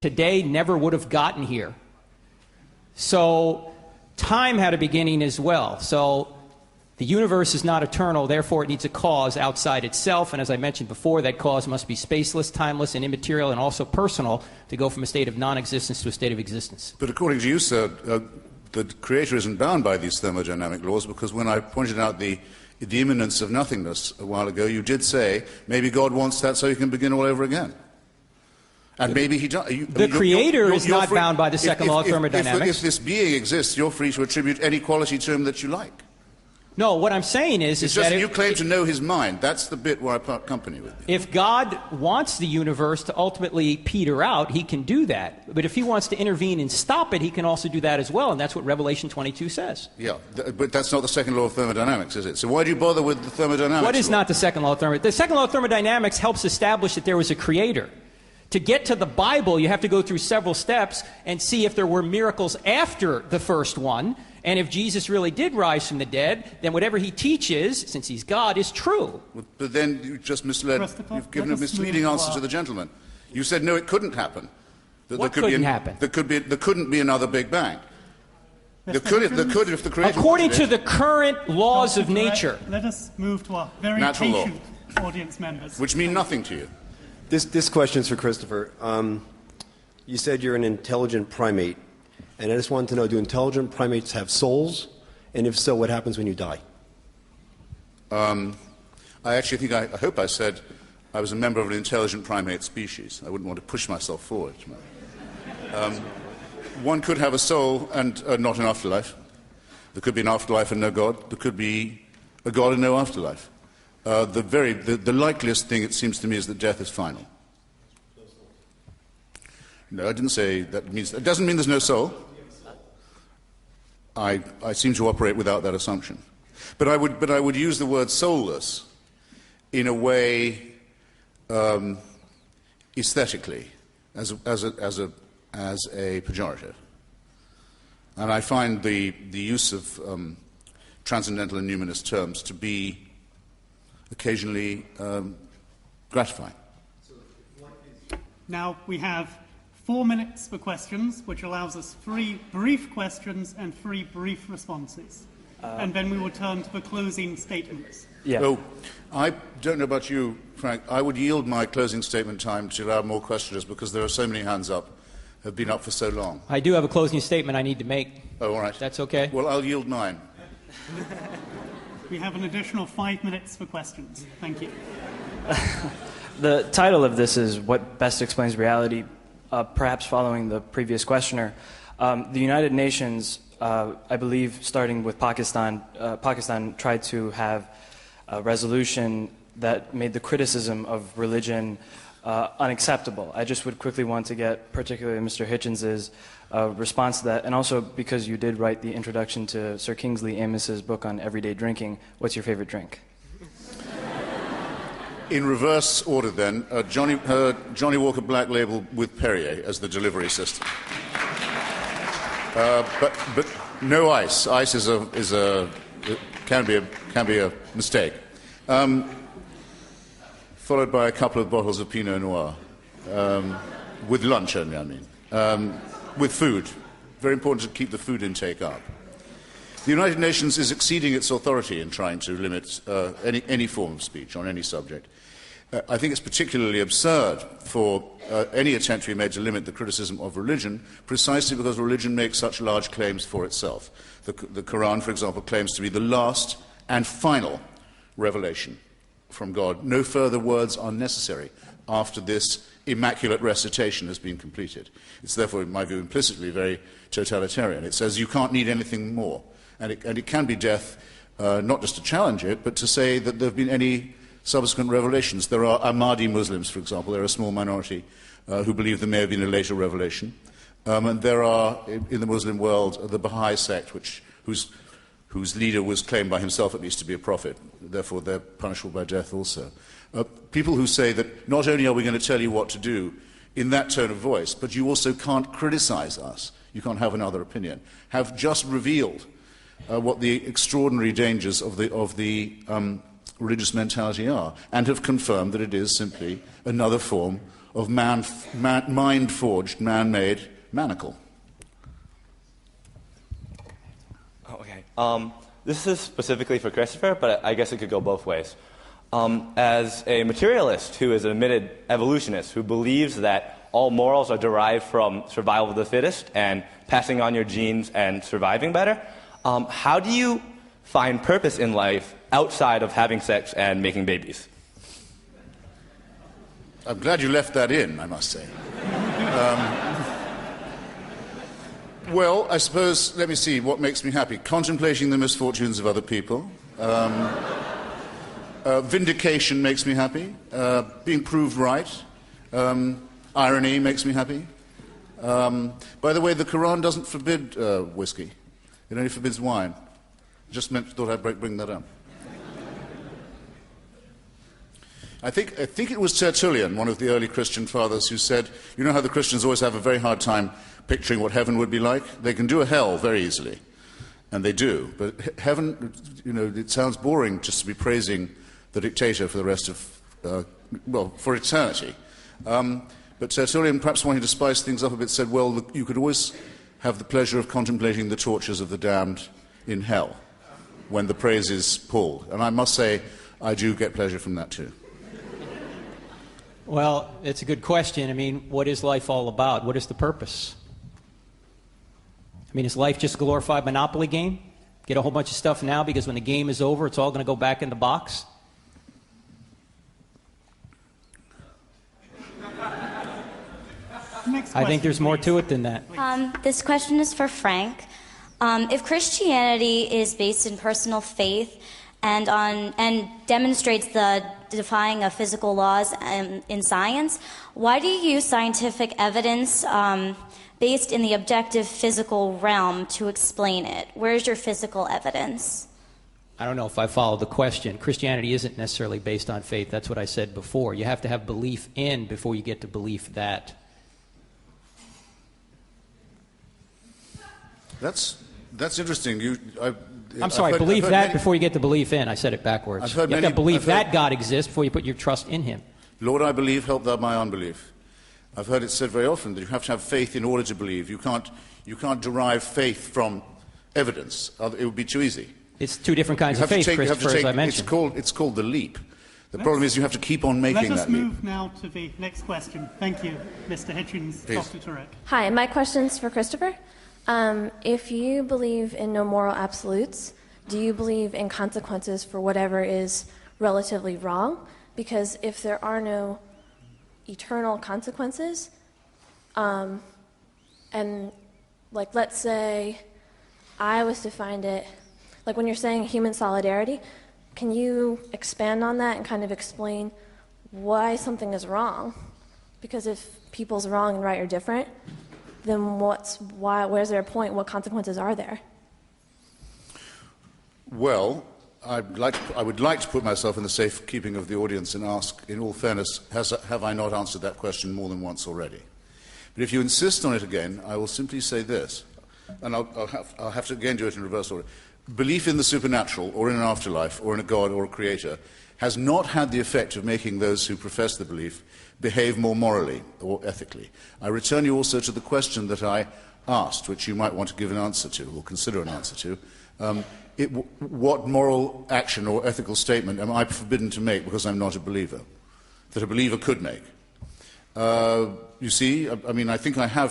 today never would have gotten here. So time had a beginning as well. So the universe is not eternal, therefore it needs a cause outside itself, and as I mentioned before, that cause must be spaceless, timeless, and immaterial, and also personal, to go from a state of non-existence to a state of existence. But according to you, sir, the Creator isn't bound by these thermodynamic laws, because when I pointed out the imminence of nothingness a while ago, you did say, maybe God wants that so he can begin all over again. And maybe he does. The Creator is not bound by the second law of thermodynamics. If this being exists, you're free to attribute any quality to him that you like. No, what I'm saying is that you claim to know his mind. That's the bit where I part company with you. If God wants the universe to ultimately peter out, he can do that. But if he wants to intervene and stop it, he can also do that as well, and that's what Revelation 22 says. Yeah, but that's not the second law of thermodynamics, is it? So why do you bother with the thermodynamics? What is not the second law of thermodynamics? The second law of thermodynamics helps establish that there was a creator. To get to the Bible, you have to go through several steps and see if there were miracles after the first one. And if Jesus really did rise from the dead, then whatever he teaches, since he's God, is true. But then you just misled, you've given a misleading answer to the gentleman. You said, no, it couldn't happen. What couldn't happen? There couldn't be another Big Bang. There could if the Creator... According to the current laws of nature. Let us move to our very patient audience members. Which mean nothing to you. This question is for Christopher. You said you're an intelligent primate. And I just wanted to know, do intelligent primates have souls? And if so, what happens when you die? I actually think, I hope I said I was a member of an intelligent primate species. I wouldn't want to push myself forward. One could have a soul and not an afterlife. There could be an afterlife and no God. There could be a God and no afterlife. The likeliest thing, it seems to me, is that death is final. No, I didn't say that means... It doesn't mean there's no soul. I seem to operate without that assumption. But I would use the word soulless in a way aesthetically as a pejorative. And I find the use of transcendental and numinous terms to be occasionally gratifying. Now we have 4 minutes for questions, which allows us 3 brief questions and 3 brief responses. And then we will turn to the closing statements. Yeah. Oh, I don't know about you, Frank. I would yield my closing statement time to allow more questioners because there are so many hands up, have been up for so long. I do have a closing statement I need to make. Oh, all right. That's okay? Well, I'll yield mine. We have an additional 5 minutes for questions. Thank you. The title of this is What Best Explains Reality? Perhaps following the previous questioner. The United Nations, I believe, starting with Pakistan, Pakistan tried to have a resolution that made the criticism of religion unacceptable. I just would quickly want to get particularly Mr. Hitchens' response to that, and also because you did write the introduction to Sir Kingsley Amos's book on everyday drinking, what's your favorite drink? In reverse order, then, Johnny Walker Black Label with Perrier as the delivery system. But no ice. Ice can be a mistake. Followed by a couple of bottles of Pinot Noir, with lunch only. I mean, with food. Very important to keep the food intake up. The United Nations is exceeding its authority in trying to limit any form of speech on any subject. I think it's particularly absurd for any attempt to be made to limit the criticism of religion, precisely because religion makes such large claims for itself. The Quran, for example, claims to be the last and final revelation from God. No further words are necessary after this immaculate recitation has been completed. It's therefore, in my view, implicitly very totalitarian. It says you can't need anything more. And it can be death, not just to challenge it, but to say that there have been any subsequent revelations. There are Ahmadi Muslims, for example. They're a small minority who believe there may have been a later revelation. And there are, in the Muslim world, the Baha'i sect, whose leader was claimed by himself at least to be a prophet. Therefore, they're punishable by death also. People who say that not only are we going to tell you what to do in that tone of voice, but you also can't criticize us, you can't have another opinion, have just revealed what the extraordinary dangers of the religious mentality are, and have confirmed that it is simply another form of mind-forged, man-made manacle. Okay. This is specifically for Christopher, but I guess it could go both ways. As a materialist who is an admitted evolutionist who believes that all morals are derived from survival of the fittest and passing on your genes and surviving better, how do you find purpose in life outside of having sex and making babies? I'm glad you left that in, I must say. Well, I suppose, let me see, what makes me happy? Contemplating the misfortunes of other people. Vindication makes me happy. Being proved right. Irony makes me happy. By the way, the Quran doesn't forbid whiskey. It only forbids wine. Just thought I'd bring that up. I think it was Tertullian, one of the early Christian fathers, who said, you know how the Christians always have a very hard time picturing what heaven would be like? They can do a hell very easily, and they do. But heaven, it sounds boring just to be praising the dictator for the rest of, for eternity. But Tertullian, perhaps wanting to spice things up a bit, said, well, you could always have the pleasure of contemplating the tortures of the damned in hell when the praise is pulled. And I must say, I do get pleasure from that too. Well, it's a good question. I mean, what is life all about? What is the purpose? I mean, is life just a glorified Monopoly game? Get a whole bunch of stuff now because when the game is over, it's all going to go back in the box? I think there's more to it than that. This question is for Frank. If Christianity is based in personal faith and demonstrates the defying of physical laws in science, why do you use scientific evidence based in the objective physical realm to explain it? Where's your physical evidence? I don't know if I followed the question. Christianity isn't necessarily based on faith. That's what I said before. You have to have belief in before you get to belief that. That's interesting. I'm sorry, believe that before you get to belief in. I said it backwards. You have to believe that God exists before you put your trust in Him. Lord, I believe, help thou my unbelief. I've heard it said very often that you have to have faith in order to believe. You can't derive faith from evidence. It would be too easy. It's two different kinds of faith, Christopher, as I mentioned. It's called the leap. The problem is you have to keep on making that leap. Let us move now to the next question. Thank you, Mr. Hitchens, Please. Dr. Turek. Hi, my question's for Christopher. If you believe in no moral absolutes, do you believe in consequences for whatever is relatively wrong? Because if there are no eternal consequences, and let's say I was to find it, like when you're saying human solidarity, can you expand on that and kind of explain why something is wrong? Because if people's wrong and right are different, then where's their point? What consequences are there? Well, I would like to put myself in the safekeeping of the audience and ask, in all fairness, have I not answered that question more than once already? But if you insist on it again, I will simply say this, and I'll have to again do it in reverse order. Belief in the supernatural, or in an afterlife, or in a God or a creator, has not had the effect of making those who profess the belief behave more morally or ethically. I return you also to the question that I asked, which you might want to give an answer to, or consider an answer to. What moral action or ethical statement am I forbidden to make because I'm not a believer, that a believer could make? You see, I mean, I think I have